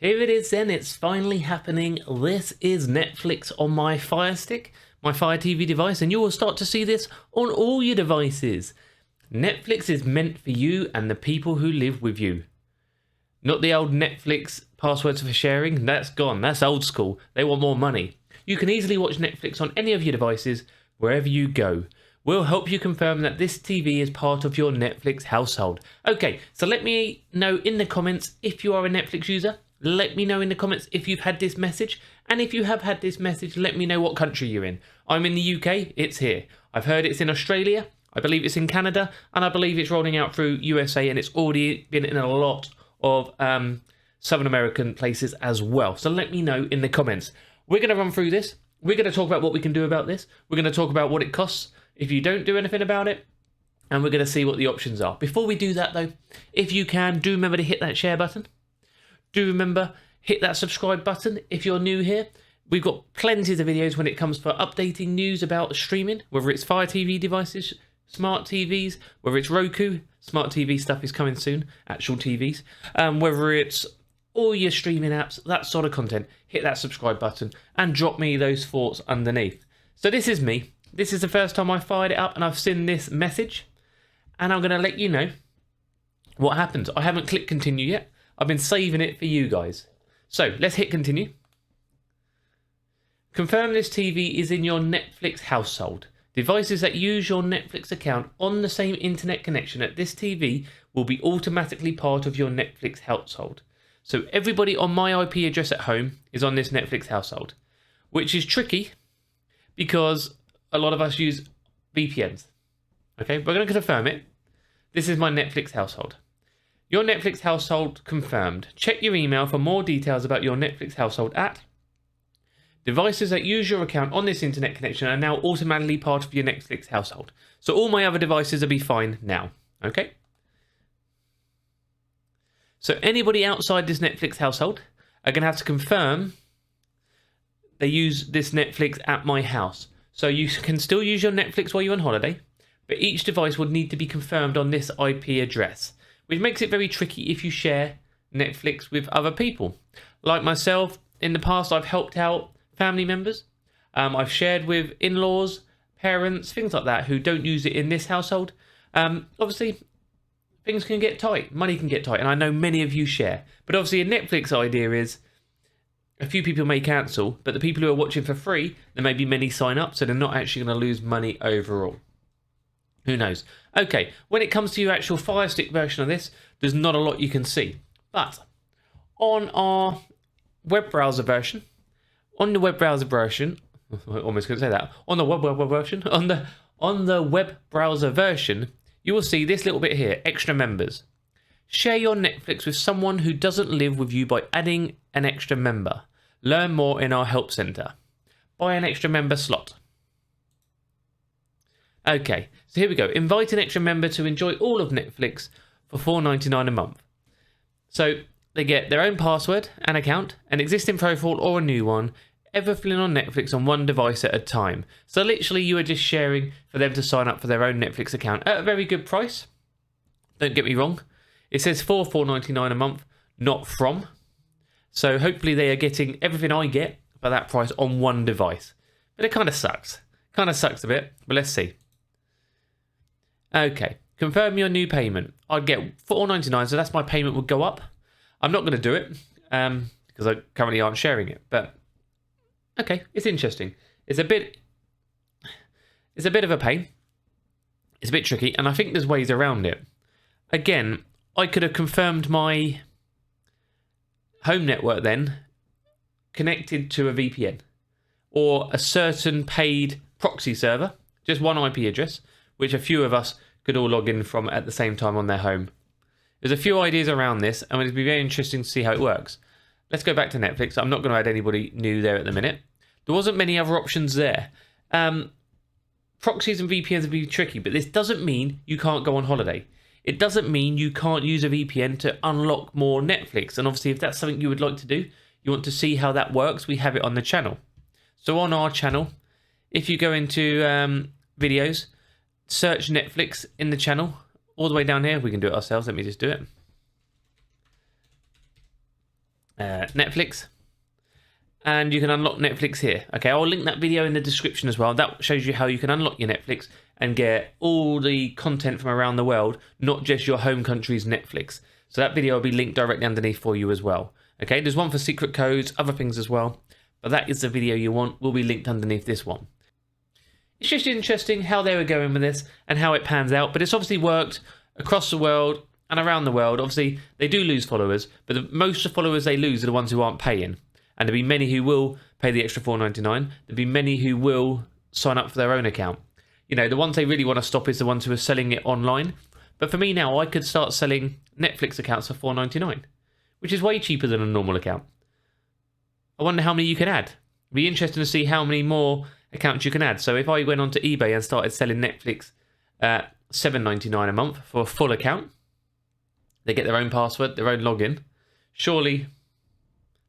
Here it is then, it's finally happening. This is Netflix on my Fire Stick, my Fire TV device, and you will start to see this on all your devices. Netflix is meant for you and the people who live with you. Not the old Netflix passwords for sharing, that's gone, that's old school. They want more money. You can easily watch Netflix on any of your devices, wherever you go. We'll help you confirm that this TV is part of your Netflix household. Okay, so let me know in the comments if you are a Netflix user. Let me know in the comments if you've had this message. And if you have had this message, let me know what country you're in. I'm in the UK, it's here. I've heard it's in Australia, I believe it's in Canada, and I believe it's rolling out through USA, and it's already been in a lot of Southern American places as well. So let me know in the comments. We're going to run through this. We're going to talk about what we can do about this. We're going to talk about what it costs if you don't do anything about it. And we're going to see what the options are. Before we do that though, if you can, do remember to hit that share button. Do remember, hit that subscribe button if you're new here. We've got plenty of videos when it comes for updating news about streaming, whether it's Fire TV devices, smart TVs, whether it's Roku, smart TV stuff is coming soon, actual TVs, whether it's all your streaming apps, that sort of content, hit that subscribe button and drop me those thoughts underneath. So this is me. This is the first time I fired it up and I've seen this message, and I'm going to let you know what happens. I haven't clicked continue yet. I've been saving it for you guys. So let's hit continue. Confirm this TV is in your Netflix household. Devices that use your Netflix account on the same internet connection at this TV will be automatically part of your Netflix household. So everybody on my IP address at home is on this Netflix household, which is tricky because a lot of us use VPNs. Okay, we're going to confirm it. This is my Netflix household. Your Netflix household confirmed. Check your email for more details about your Netflix household at. Devices that use your account on this internet connection are now automatically part of your Netflix household. So all my other devices will be fine now. Okay? So anybody outside this Netflix household are going to have to confirm they use this Netflix at my house. So you can still use your Netflix while you're on holiday, but each device would need to be confirmed on this IP address, which makes it very tricky if you share Netflix with other people. Like myself, in the past I've helped out family members. I've shared with in-laws, parents, things like that who don't use it in this household. Obviously, things can get tight, money can get tight, and I know many of you share. But obviously a Netflix idea is a few people may cancel, but the people who are watching for free, there may be many sign up, so they're not actually going to lose money overall. Who knows? Okay, when it comes to your actual Fire Stick version of this, there's not a lot you can see. But on our web browser version, I almost couldn't say that. On the web browser version, you will see this little bit here, extra members. Share your Netflix with someone who doesn't live with you by adding an extra member. Learn more in our help center. Buy an extra member slot. Okay, so here we go. Invite an extra member to enjoy all of Netflix for $4.99 a month. So they get their own password, an account, an existing profile or a new one, everything on Netflix on one device at a time. So literally you are just sharing for them to sign up for their own Netflix account at a very good price. Don't get me wrong. It says for $4.99 a month, not from. So hopefully they are getting everything I get for that price on one device. But it kind of sucks. Kind of sucks a bit, but let's see. Okay, confirm your new payment. I'd get $4.99, so that's my payment would go up. I'm not going to do it because I currently aren't sharing it. But okay, it's interesting. It's a bit of a pain. It's a bit tricky, and I think there's ways around it. Again, I could have confirmed my home network then connected to a VPN or a certain paid proxy server, just one IP address, which a few of us could all log in from at the same time on their home. There's a few ideas around this, and it'll be very interesting to see how it works. Let's go back to Netflix. I'm not going to add anybody new there at the minute. There wasn't many other options there. Proxies and VPNs would be tricky, but this doesn't mean you can't go on holiday. It doesn't mean you can't use a VPN to unlock more Netflix. And obviously, if that's something you would like to do, you want to see how that works, we have it on the channel. So on our channel, if you go into videos, search Netflix in the channel, all the way down here. We can do it ourselves. Let me just do it. Netflix. And you can unlock Netflix here. Okay, I'll link that video in the description as well. That shows you how you can unlock your Netflix and get all the content from around the world, not just your home country's Netflix. So that video will be linked directly underneath for you as well. Okay, there's one for secret codes, other things as well. But that is the video you want, will be linked underneath this one. It's just interesting how they were going with this and how it pans out. But it's obviously worked across the world and around the world. Obviously, they do lose followers, but most of the followers they lose are the ones who aren't paying. And there'll be many who will pay the extra $4.99. There'll be many who will sign up for their own account. You know, the ones they really want to stop is the ones who are selling it online. But for me now, I could start selling Netflix accounts for $4.99, which is way cheaper than a normal account. I wonder how many you can add. It'd be interesting to see how many more accounts you can add. So if I went onto eBay and started selling Netflix at $7.99 a month for a full account, they get their own password, their own login. Surely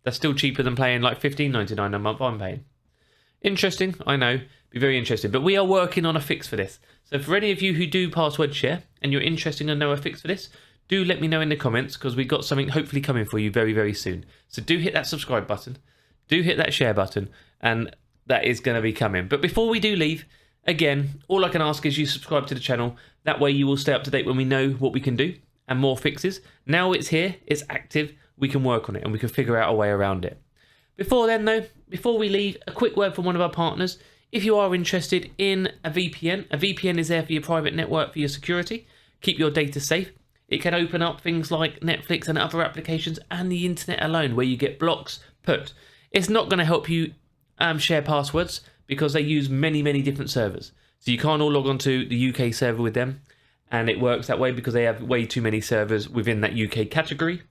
that's still cheaper than paying like $15.99 a month I'm paying. Interesting, I know. Be very interesting. But we are working on a fix for this. So for any of you who do password share and you're interested and know a fix for this, do let me know in the comments, because we've got something hopefully coming for you very, very soon. So do hit that subscribe button. Do hit that share button, and that is going to be coming. But before we do leave, again, all I can ask is you subscribe to the channel. That way you will stay up to date when we know what we can do and more fixes. Now it's here, it's active, we can work on it and we can figure out a way around it. Before then though, before we leave, a quick word from one of our partners. If you are interested in a VPN is there for your private network for your security. Keep your data safe. It can open up things like Netflix and other applications and the internet alone, where you get blocks put. It's not going to help you share passwords, because they use many, many different servers. So you can't all log onto the UK server with them. And it works that way because they have way too many servers within that UK category.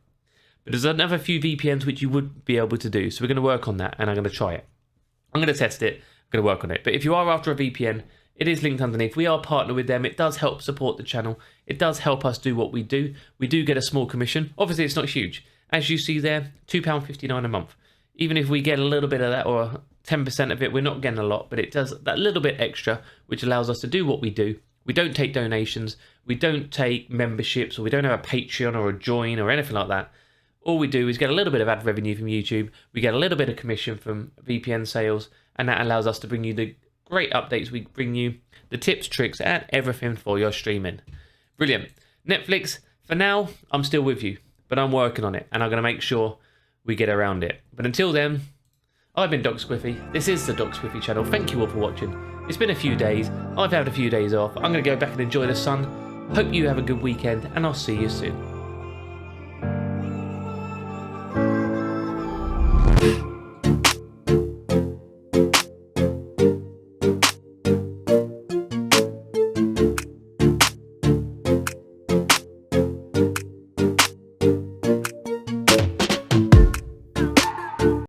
But there's another few VPNs which you would be able to do. So we're going to work on that, and I'm going to try it. I'm going to test it. I'm going to work on it. But if you are after a VPN, it is linked underneath. We are partnered with them. It does help support the channel. It does help us do what we do. We do get a small commission. Obviously, it's not huge. As you see there, £2.59 a month. Even if we get a little bit of that, or 10% of it, we're not getting a lot, but it does that little bit extra, which allows us to do what we do. We don't take donations. We don't take memberships, or we don't have a Patreon or a join or anything like that. All we do is get a little bit of ad revenue from YouTube. We get a little bit of commission from VPN sales, and that allows us to bring you the great updates. We bring you the tips, tricks, and everything for your streaming. Brilliant. Netflix, for now, I'm still with you, but I'm working on it, and I'm going to make sure we get around it. But until then, I've been Doc Squiffy. This is the Doc Squiffy channel. Thank you all for watching. It's been a few days. I've had a few days off. I'm going to go back and enjoy the sun. Hope you have a good weekend, and I'll see you soon.